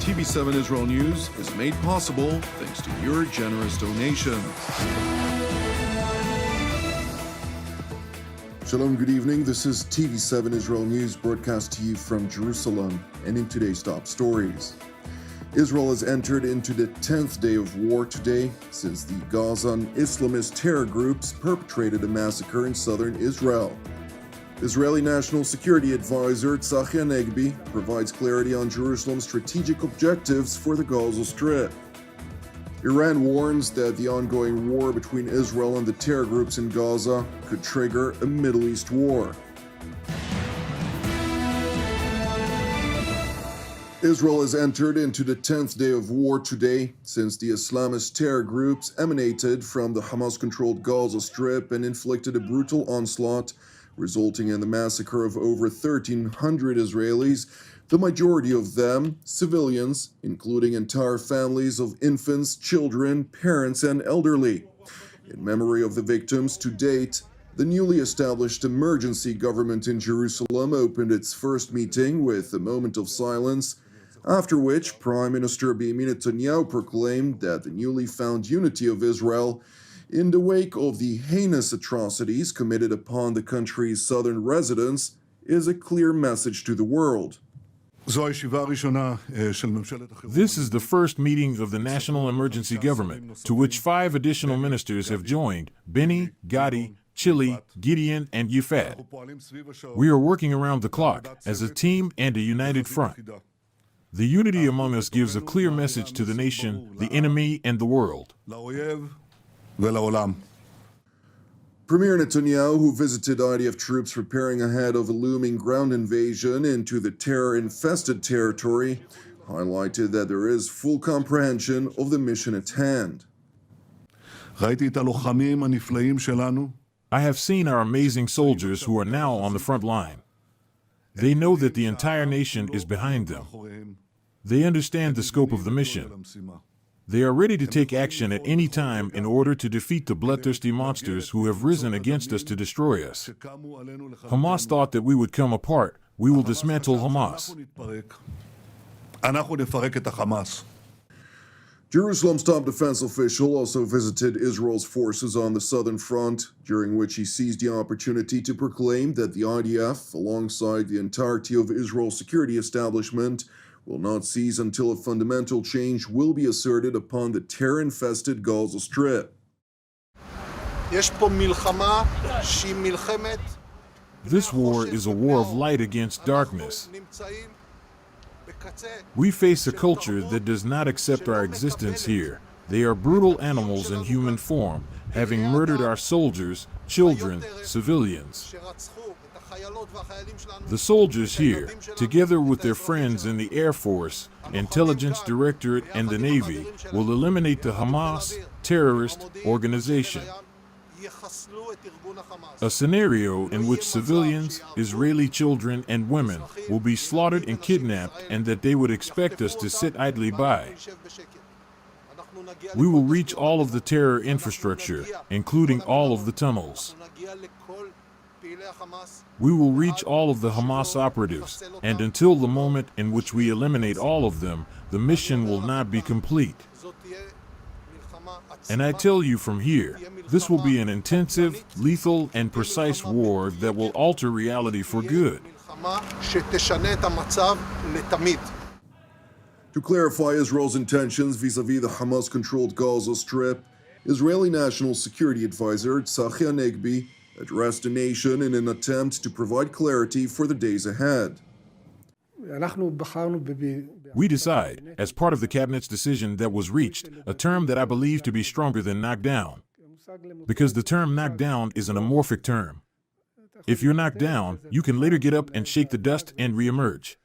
TV7 Israel News is made possible thanks to your generous donations. Shalom, good evening. This is TV7 Israel News broadcast to you from Jerusalem, and in today's top stories. Israel has entered into the 10th day of war today since the Gazan Islamist terror groups perpetrated a massacre in southern Israel. Israeli National Security Advisor Tzachi Hanegbi provides clarity on Jerusalem's strategic objectives for the Gaza Strip. Iran warns that the ongoing war between Israel and the terror groups in Gaza could trigger a Middle East war. Israel has entered into the 10th day of war today since the Islamist terror groups emanated from the Hamas-controlled Gaza Strip and inflicted a brutal onslaught, resulting in the massacre of over 1,300 Israelis, the majority of them civilians, including entire families of infants, children, parents, and elderly. In memory of the victims to date, the newly established emergency government in Jerusalem opened its first meeting with a moment of silence, after which Prime Minister Benjamin Netanyahu proclaimed that the newly found unity of Israel, in the wake of the heinous atrocities committed upon the country's southern residents, is a clear message to the world. This is the first meeting of the National Emergency Government, to which 5 additional ministers have joined: Benny, Gadi, Chili, Gideon, and Yifat. We are working around the clock as a team and a united front. The unity among us gives a clear message to the nation, the enemy, and the world. Premier Netanyahu, who visited IDF troops preparing ahead of a looming ground invasion into the terror-infested territory, highlighted that there is full comprehension of the mission at hand. I have seen our amazing soldiers who are now on the front line. They know that the entire nation is behind them. They understand the scope of the mission. They are ready to take action at any time in order to defeat the bloodthirsty monsters who have risen against us to destroy us. Hamas thought that we would come apart. We will dismantle Hamas. Jerusalem's top defense official also visited Israel's forces on the southern front, during which he seized the opportunity to proclaim that the IDF, alongside the entirety of Israel's security establishment, will not cease until a fundamental change will be asserted upon the terror-infested Gaza Strip. This war is a war of light against darkness. We face a culture that does not accept our existence here. They are brutal animals in human form, having murdered our soldiers, children, civilians. The soldiers here, together with their friends in the Air Force, Intelligence Directorate, and the Navy, will eliminate the Hamas terrorist organization. A scenario in which civilians, Israeli children, and women will be slaughtered and kidnapped, and that they would expect us to sit idly by. We will reach all of the terror infrastructure, including all of the tunnels. We will reach all of the Hamas operatives, and until the moment in which we eliminate all of them, the mission will not be complete. And I tell you from here, this will be an intensive, lethal, and precise war that will alter reality for good. To clarify Israel's intentions vis-à-vis the Hamas-controlled Gaza Strip, Israeli National Security Advisor Tzachi Hanegbi addressed the nation in an attempt to provide clarity for the days ahead. We decide, as part of the cabinet's decision that was reached, a term that I believe to be stronger than knock down. Because the term knock down is an amorphic term. If you're knocked down, you can later get up and shake the dust and reemerge.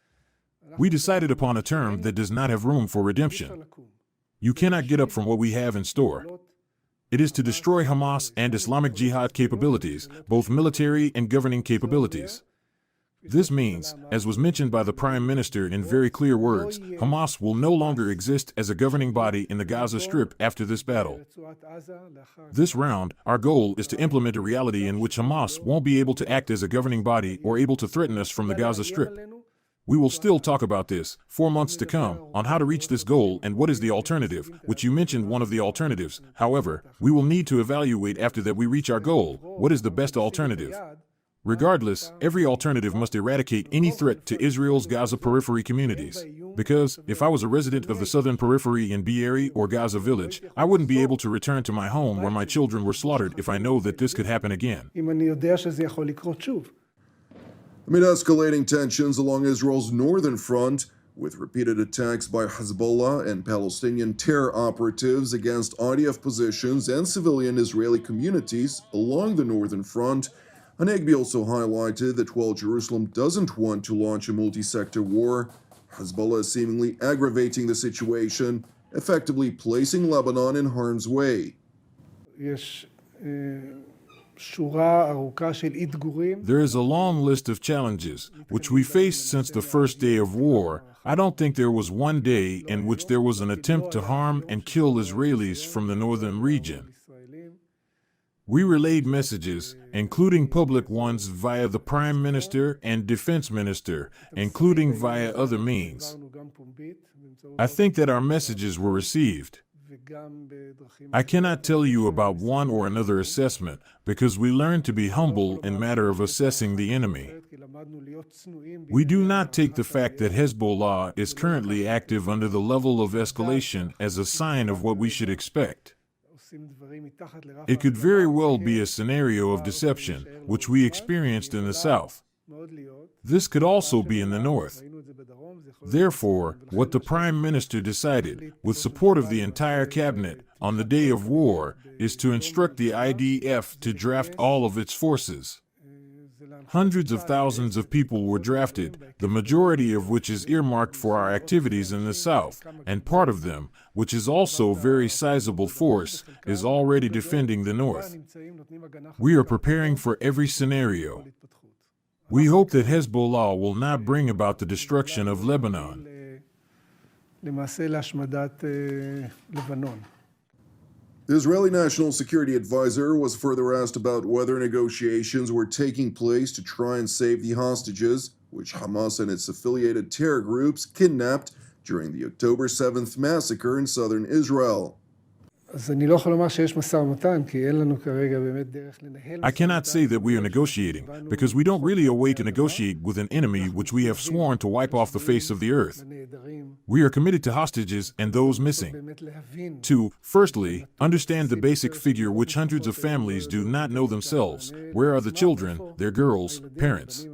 We decided upon a term that does not have room for redemption. You cannot get up from what we have in store. It is to destroy Hamas and Islamic Jihad capabilities, both military and governing capabilities. This means, as was mentioned by the Prime Minister in very clear words, Hamas will no longer exist as a governing body in the Gaza Strip after this battle. This round, our goal is to implement a reality in which Hamas won't be able to act as a governing body or able to threaten us from the Gaza Strip. We will still talk about this, 4 months to come, on how to reach this goal and what is the alternative, which you mentioned one of the alternatives. However, we will need to evaluate after that we reach our goal, what is the best alternative. Regardless, every alternative must eradicate any threat to Israel's Gaza periphery communities. Because, if I was a resident of the southern periphery in Be'eri or Gaza village, I wouldn't be able to return to my home where my children were slaughtered if I know that this could happen again. Amid escalating tensions along Israel's northern front, with repeated attacks by Hezbollah and Palestinian terror operatives against IDF positions and civilian Israeli communities along the northern front, Hanegbi also highlighted that while Jerusalem doesn't want to launch a multi-sector war, Hezbollah is seemingly aggravating the situation, effectively placing Lebanon in harm's way. There is a long list of challenges, which we faced since the first day of war. I don't think there was one day in which there was an attempt to harm and kill Israelis from the northern region. We relayed messages, including public ones via the Prime Minister and Defense Minister, including via other means. I think that our messages were received. I cannot tell you about one or another assessment because we learned to be humble in matter of assessing the enemy. We do not take the fact that Hezbollah is currently active under the level of escalation as a sign of what we should expect. It could very well be a scenario of deception, which we experienced in the south. This could also be in the north. Therefore, what the Prime Minister decided, with support of the entire cabinet, on the day of war, is to instruct the IDF to draft all of its forces. Hundreds of thousands of people were drafted, the majority of which is earmarked for our activities in the south, and part of them, which is also a very sizable force, is already defending the north. We are preparing for every scenario. We hope that Hezbollah will not bring about the destruction of Lebanon. The Israeli National Security Advisor was further asked about whether negotiations were taking place to try and save the hostages, which Hamas and its affiliated terror groups kidnapped during the October 7th massacre in southern Israel. I cannot say that we are negotiating, because we don't really await to negotiate with an enemy which we have sworn to wipe off the face of the earth. We are committed to hostages and those missing. To, firstly, understand the basic figure which hundreds of families do not know themselves. Where are the children, their girls, parents?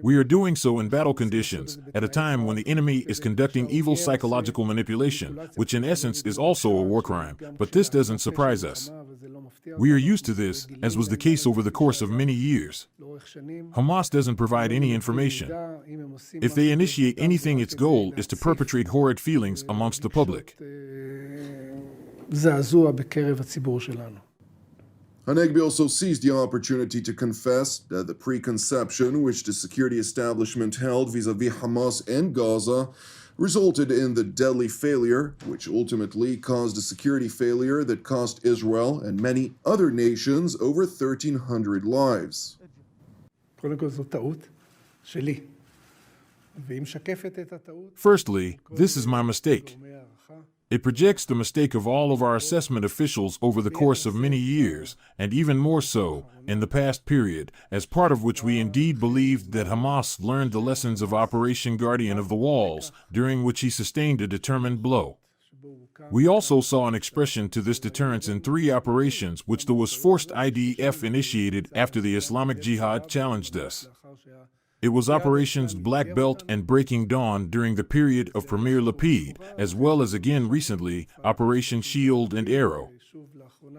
We are doing so in battle conditions, at a time when the enemy is conducting evil psychological manipulation, which in essence is also a war crime, but this doesn't surprise us. We are used to this, as was the case over the course of many years. Hamas doesn't provide any information. If they initiate anything, its goal is to perpetrate horrid feelings amongst the public. Hanegbi also seized the opportunity to confess that the preconception which the security establishment held vis-à-vis Hamas and Gaza resulted in the deadly failure, which ultimately caused a security failure that cost Israel and many other nations over 1,300 lives. Firstly, this is my mistake. It projects the mistake of all of our assessment officials over the course of many years, and even more so, in the past period, as part of which we indeed believed that Hamas learned the lessons of Operation Guardian of the Walls, during which he sustained a determined blow. We also saw an expression to this deterrence in 3 operations which the forced IDF initiated after the Islamic Jihad challenged us. It was Operations Black Belt and Breaking Dawn during the period of Premier Lapid, as well as again recently, Operation Shield and Arrow.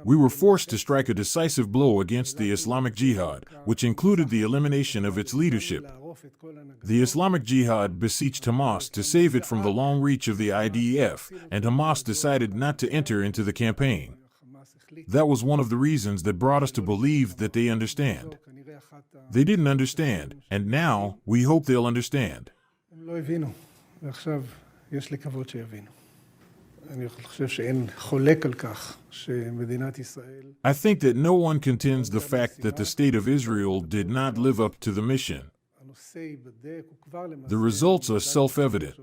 We were forced to strike a decisive blow against the Islamic Jihad, which included the elimination of its leadership. The Islamic Jihad beseeched Hamas to save it from the long reach of the IDF, and Hamas decided not to enter into the campaign. That was one of the reasons that brought us to believe that they understand. They didn't understand, and now we hope they'll understand. I think that no one contends the fact that the state of Israel did not live up to the mission. The results are self-evident.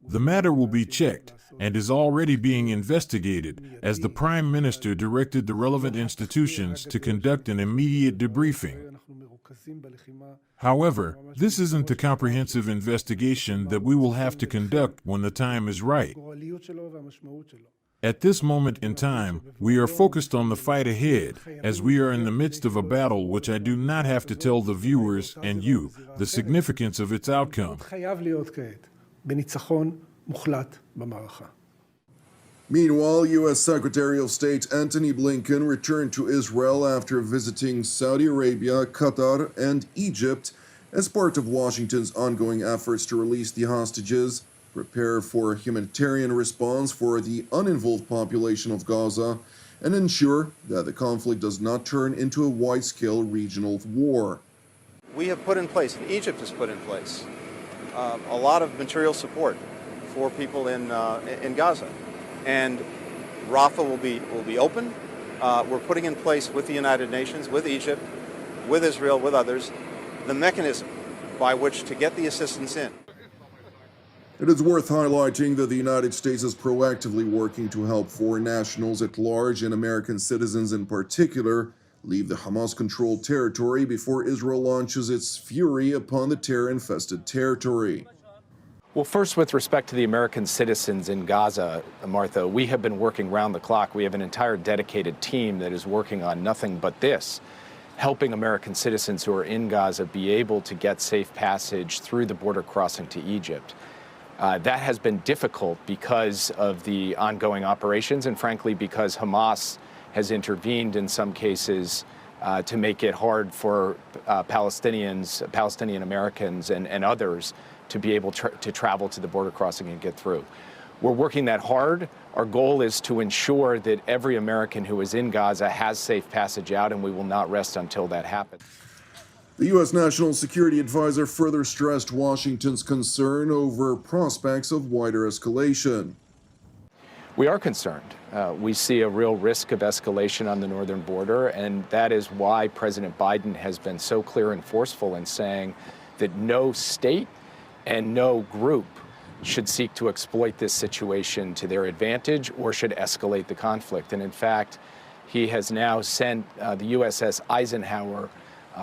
The matter will be checked and is already being investigated as the Prime Minister directed the relevant institutions to conduct an immediate debriefing. However, this isn't a comprehensive investigation that we will have to conduct when the time is right. At this moment in time, we are focused on the fight ahead, as we are in the midst of a battle which I do not have to tell the viewers and you the significance of its outcome. Meanwhile, U.S. Secretary of State Antony Blinken returned to Israel after visiting Saudi Arabia, Qatar, and Egypt as part of Washington's ongoing efforts to release the hostages, prepare for a humanitarian response for the uninvolved population of Gaza, and ensure that the conflict does not turn into a wide-scale regional war. We have put in place, and Egypt has put in place, a lot of material support for people in Gaza. And Rafah will be open. We're putting in place with the United Nations, with Egypt, with Israel, with others, the mechanism by which to get the assistance in. It is worth highlighting that the United States is proactively working to help foreign nationals at large and American citizens in particular leave the Hamas-controlled territory before Israel launches its fury upon the terror-infested territory. Well, first, with respect to the American citizens in Gaza, Martha, we have been working round the clock. We have an entire dedicated team that is working on nothing but this, helping American citizens who are in Gaza be able to get safe passage through the border crossing to Egypt. That has been difficult because of the ongoing operations and, frankly, because Hamas has intervened in some cases to make it hard for Palestinian Americans and others to be able to travel to the border crossing and get through. We're working that hard. Our goal is to ensure that every American who is in Gaza has safe passage out, and we will not rest until that happens. The U.S. National Security Advisor further stressed Washington's concern over prospects of wider escalation. We are concerned. We see a real risk of escalation on the northern border, and that is why President Biden has been so clear and forceful in saying that no state and no group should seek to exploit this situation to their advantage or should escalate the conflict. And in fact, he has now sent the USS Eisenhower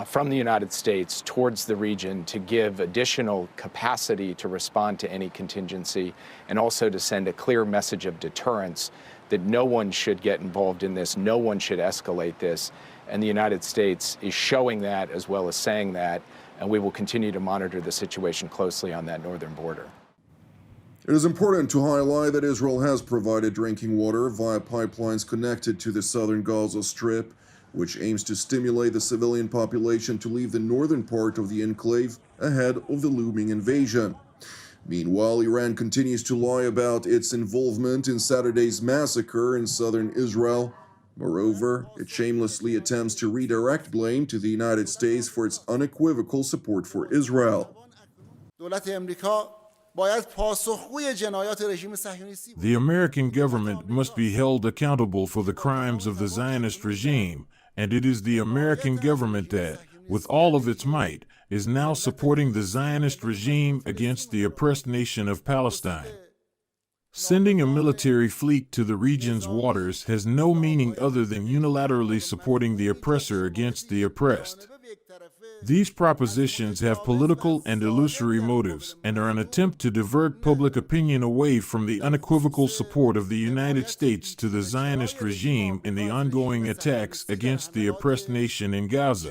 from the United States towards the region to give additional capacity to respond to any contingency and also to send a clear message of deterrence that no one should get involved in this, no one should escalate this. And the United States is showing that as well as saying that, and we will continue to monitor the situation closely on that northern border. It is important to highlight that Israel has provided drinking water via pipelines connected to the southern Gaza Strip, which aims to stimulate the civilian population to leave the northern part of the enclave ahead of the looming invasion. Meanwhile, Iran continues to lie about its involvement in Saturday's massacre in southern Israel. Moreover, it shamelessly attempts to redirect blame to the United States for its unequivocal support for Israel. The American government must be held accountable for the crimes of the Zionist regime, and it is the American government that, with all of its might, is now supporting the Zionist regime against the oppressed nation of Palestine. Sending a military fleet to the region's waters has no meaning other than unilaterally supporting the oppressor against the oppressed. These propositions have political and illusory motives and are an attempt to divert public opinion away from the unequivocal support of the United States to the Zionist regime in the ongoing attacks against the oppressed nation in Gaza.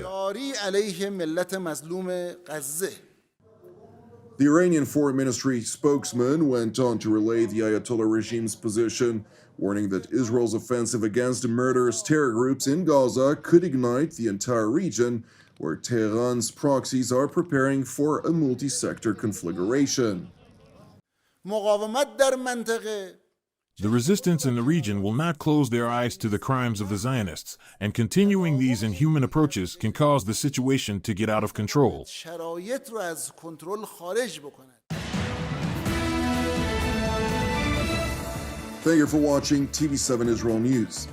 The Iranian Foreign Ministry spokesman went on to relay the Ayatollah regime's position, warning that Israel's offensive against the murderous terror groups in Gaza could ignite the entire region, where Tehran's proxies are preparing for a multi-sector conflagration. The resistance in the region will not close their eyes to the crimes of the Zionists, and continuing these inhuman approaches can cause the situation to get out of control. Thank you for watching TV7 Israel News.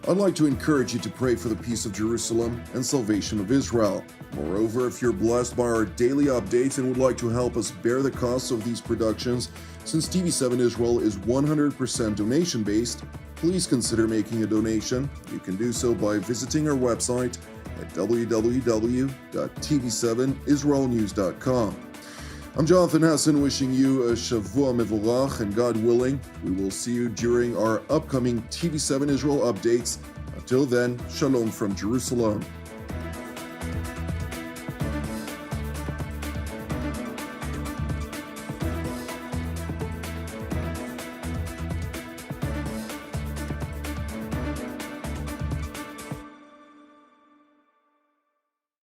I'd like to encourage you to pray for the peace of Jerusalem and salvation of Israel. Moreover, if you're blessed by our daily updates and would like to help us bear the costs of these productions, since TV7 Israel is 100% donation-based, please consider making a donation. You can do so by visiting our website at www.tv7israelnews.com. I'm Jonathan Hassan, wishing you a Shavua Mevorach, and God willing, we will see you during our upcoming TV7 Israel updates. Until then, Shalom from Jerusalem.